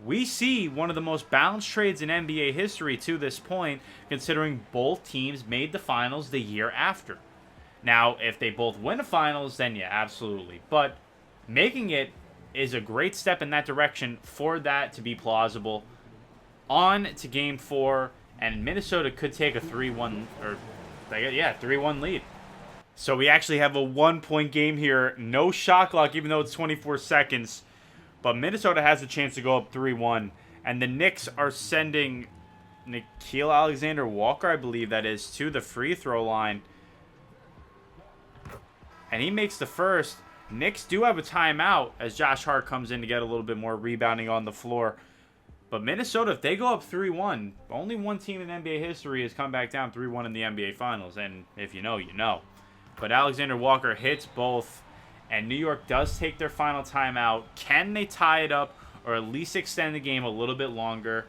we see one of the most balanced trades in NBA history to this point, considering both teams made the finals the year after. Now, if they both win the finals, then yeah, absolutely. But making it is a great step in that direction for that to be plausible. On to game 4, and Minnesota could take a 3-1 3-1 lead. So we actually have a 1-point game here. No shot clock, even though it's 24 seconds. But Minnesota has a chance to go up 3-1. And the Knicks are sending Nickeil Alexander-Walker, I believe that is, to the free throw line. And he makes the first. Knicks do have a timeout as Josh Hart comes in to get a little bit more rebounding on the floor. But Minnesota, if they go up 3-1, only one team in NBA history has come back down 3-1 in the NBA Finals. And if you know, you know. But Alexander Walker hits both. And New York does take their final timeout. Can they tie it up or at least extend the game a little bit longer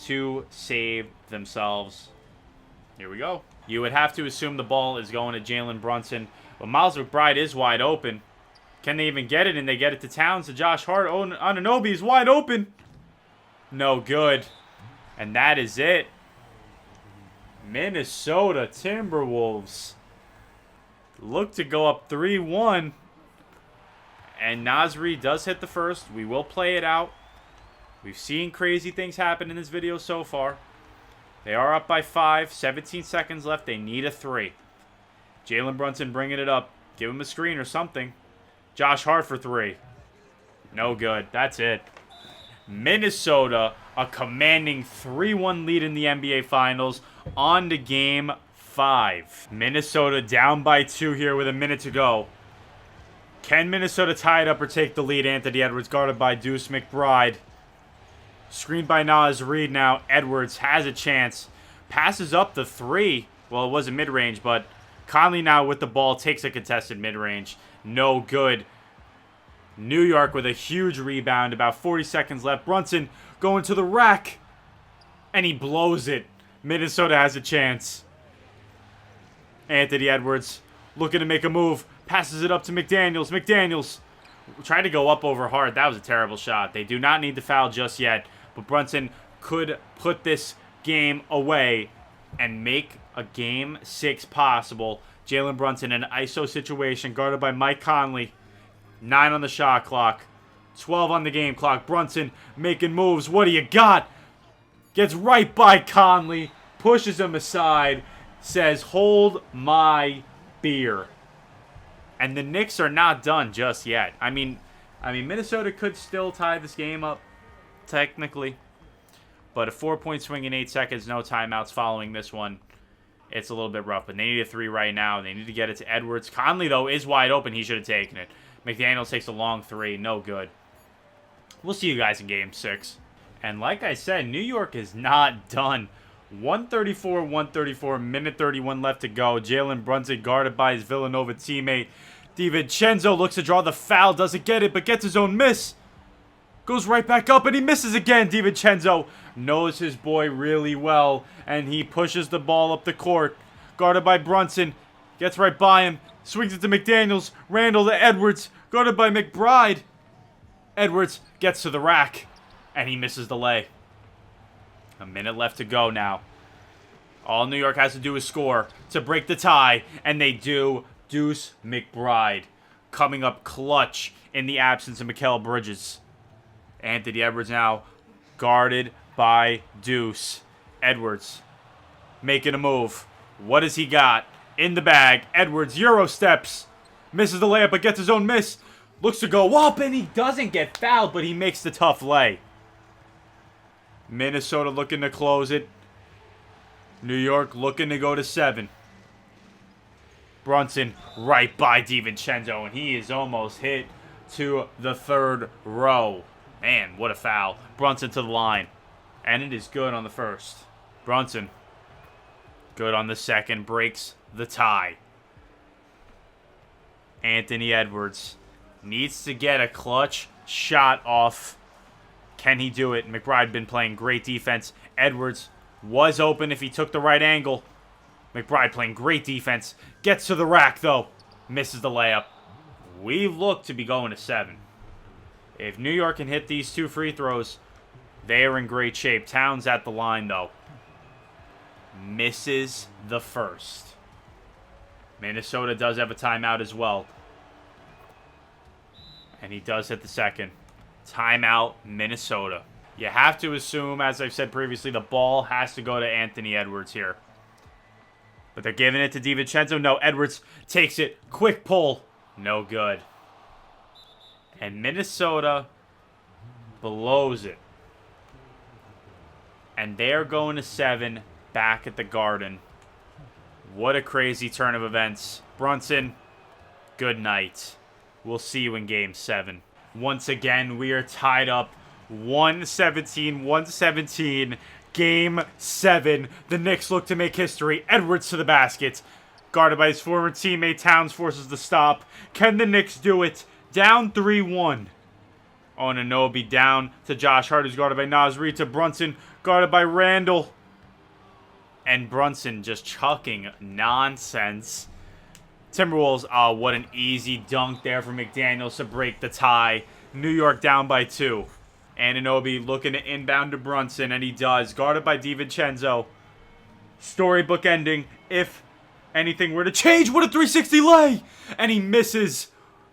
to save themselves? Here we go. You would have to assume the ball is going to Jalen Brunson. But Miles McBride is wide open. Can they even get it? And they get it to Towns, to Josh Hart. Oh, Anunoby is wide open. No good. And that is it. Minnesota Timberwolves look to go up 3-1. And Nasri does hit the first. We will play it out. We've seen crazy things happen in this video so far. They are up by 5. 17 seconds left. They need a 3. Jalen Brunson bringing it up. Give him a screen or something. Josh Hart for 3. No good. That's it. Minnesota, a commanding 3-1 lead in the NBA Finals, on to Game 5. Minnesota down by 2 here with a minute to go. Can Minnesota tie it up or take the lead? Anthony Edwards guarded by Deuce McBride. Screened by Naz Reid now. Edwards has a chance. Passes up the 3. Well, it was a mid-range, but Conley now with the ball takes a contested mid-range. No good. New York with a huge rebound. About 40 seconds left. Brunson going to the rack. And he blows it. Minnesota has a chance. Anthony Edwards looking to make a move. Passes it up to McDaniels. McDaniels tried to go up over Hart. That was a terrible shot. They do not need the foul just yet. But Brunson could put this game away and make a Game 6 possible. Jalen Brunson in an ISO situation guarded by Mike Conley. 9 on the shot clock. 12 on the game clock. Brunson making moves. What do you got? Gets right by Conley. Pushes him aside. Says, hold my beer. And the Knicks are not done just yet. I mean, Minnesota could still tie this game up, technically. But a 4-point swing in 8 seconds, no timeouts following this one. It's a little bit rough, but they need a 3 right now. They need to get it to Edwards. Conley, though, is wide open. He should have taken it. McDaniels takes a long 3. No good. We'll see you guys in Game 6. And like I said, New York is not done. 134, minute 31 left to go. Jalen Brunson guarded by his Villanova teammate. DiVincenzo looks to draw the foul. Doesn't get it, but gets his own miss. Goes right back up, and he misses again. DiVincenzo knows his boy really well, and he pushes the ball up the court. Guarded by Brunson. Gets right by him. Swings it to McDaniels. Randall to Edwards. Guarded by McBride. Edwards gets to the rack, and he misses the lay. A minute left to go now. All New York has to do is score to break the tie, and they do. Deuce McBride coming up clutch in the absence of Mikal Bridges. Anthony Edwards now guarded by Deuce. Edwards making a move. What has he got in the bag? Edwards Euro steps. Misses the layup, but gets his own miss. Looks to go up, and he doesn't get fouled, but he makes the tough lay. Minnesota looking to close it. New York looking to go to 7. Brunson right by DiVincenzo, and he is almost hit to the 3rd row. Man, what a foul. Brunson to the line. And it is good on the first. Brunson, good on the second, breaks the tie. Anthony Edwards needs to get a clutch shot off. Can he do it? McBride been playing great defense. Edwards was open if he took the right angle. McBride playing great defense. Gets to the rack, though. Misses the layup. We look to be going to 7. If New York can hit these 2 free throws, they are in great shape. Towns at the line, though. Misses the first. Minnesota does have a timeout as well. And he does hit the second. Timeout, Minnesota. You have to assume, as I've said previously, the ball has to go to Anthony Edwards here. But they're giving it to DiVincenzo. No, Edwards takes it. Quick pull. No good. And Minnesota blows it. And they're going to 7 back at the Garden. What a crazy turn of events. Brunson, good night. We'll see you in Game 7. Once again, we are tied up 117. Game 7. The Knicks look to make history. Edwards to the basket. Guarded by his former teammate. Towns forces the stop. Can the Knicks do it? Down 3-1. Anunoby down to Josh Hart, who's guarded by Naz Reid, to Brunson, guarded by Randall. And Brunson just chucking nonsense. Timberwolves, what an easy dunk there for McDaniels to break the tie. New York down by 2. Anunoby looking to inbound to Brunson, and he does. Guarded by DiVincenzo. Storybook ending. If anything were to change, what a 360 lay! And he misses.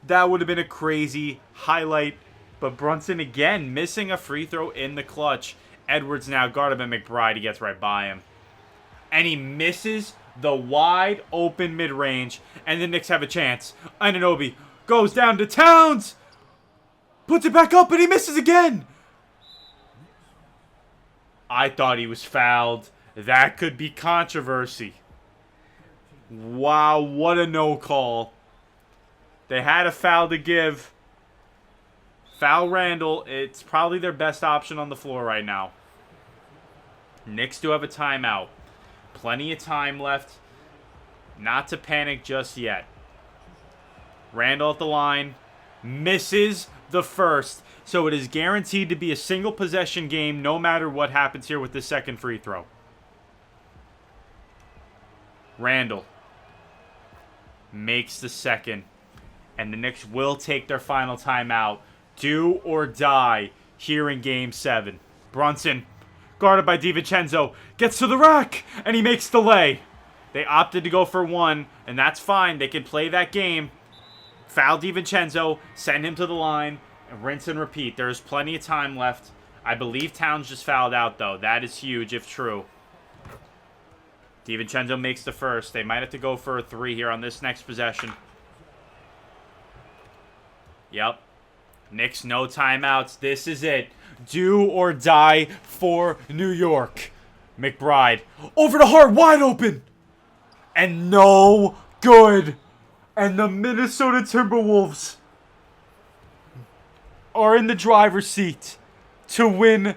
That would have been a crazy highlight. But Brunson again missing a free throw in the clutch. Edwards now guarded by McBride. He gets right by him. And he misses the wide open mid-range. And the Knicks have a chance. Anunoby goes down to Towns. Puts it back up and he misses again. I thought he was fouled. That could be controversy. Wow, what a no call. They had a foul to give. Foul Randall. It's probably their best option on the floor right now. Knicks do have a timeout. Plenty of time left. Not to panic just yet. Randall at the line. Misses the first. So it is guaranteed to be a single possession game no matter what happens here with the second free throw. Randall makes the second. And the Knicks will take their final timeout. Do or die here in Game 7. Brunson, guarded by DiVincenzo, gets to the rack, and he makes the lay. They opted to go for one, and that's fine. They can play that game. Foul DiVincenzo, send him to the line, and rinse and repeat. There's plenty of time left. I believe Towns just fouled out, though. That is huge if true. DiVincenzo makes the first. They might have to go for a three here on this next possession. Yep. Knicks, no timeouts. This is it. Do or die for New York. McBride. Over to Hart. Wide open. And no good. And the Minnesota Timberwolves are in the driver's seat to win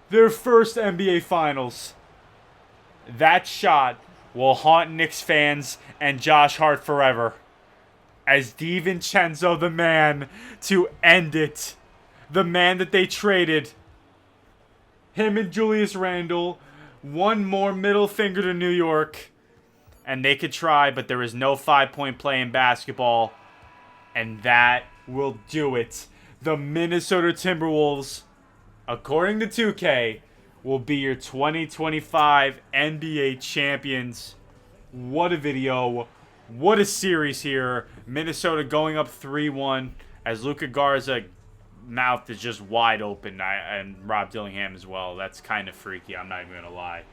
their first NBA Finals. That shot will haunt Knicks fans and Josh Hart forever. As DiVincenzo, the man to end it. The man that they traded. Him and Julius Randle. One more middle finger to New York. And they could try, but there is no 5-point play in basketball. And that will do it. The Minnesota Timberwolves, according to 2K, will be your 2025 NBA champions. What a video. What a series here. Minnesota going up 3-1 as Luka Garza mouth is just wide open. And Rob Dillingham as well. That's kind of freaky. I'm not even going to lie.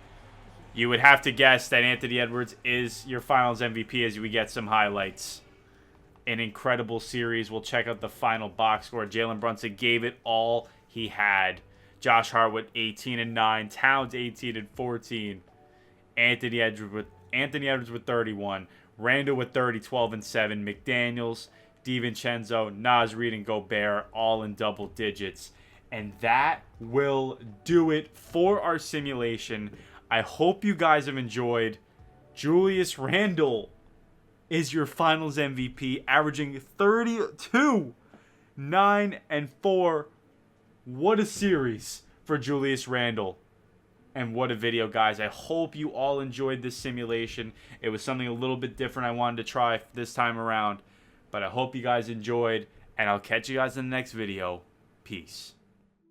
You would have to guess that Anthony Edwards is your finals MVP as we get some highlights. An incredible series. We'll check out the final box score. Jalen Brunson gave it all he had. Josh Hart with 18 and 9. Towns 18 and 14. Anthony Edwards with 31. Randall with 30, 12 and 7. McDaniels, DiVincenzo, Naz Reid, and Gobert all in double digits. And that will do it for our simulation. I hope you guys have enjoyed. Julius Randle is your finals MVP, averaging 32, 9, and 4. What a series for Julius Randle. And what a video, guys. I hope you all enjoyed this simulation. It was something a little bit different I wanted to try this time around. But I hope you guys enjoyed. And I'll catch you guys in the next video. Peace.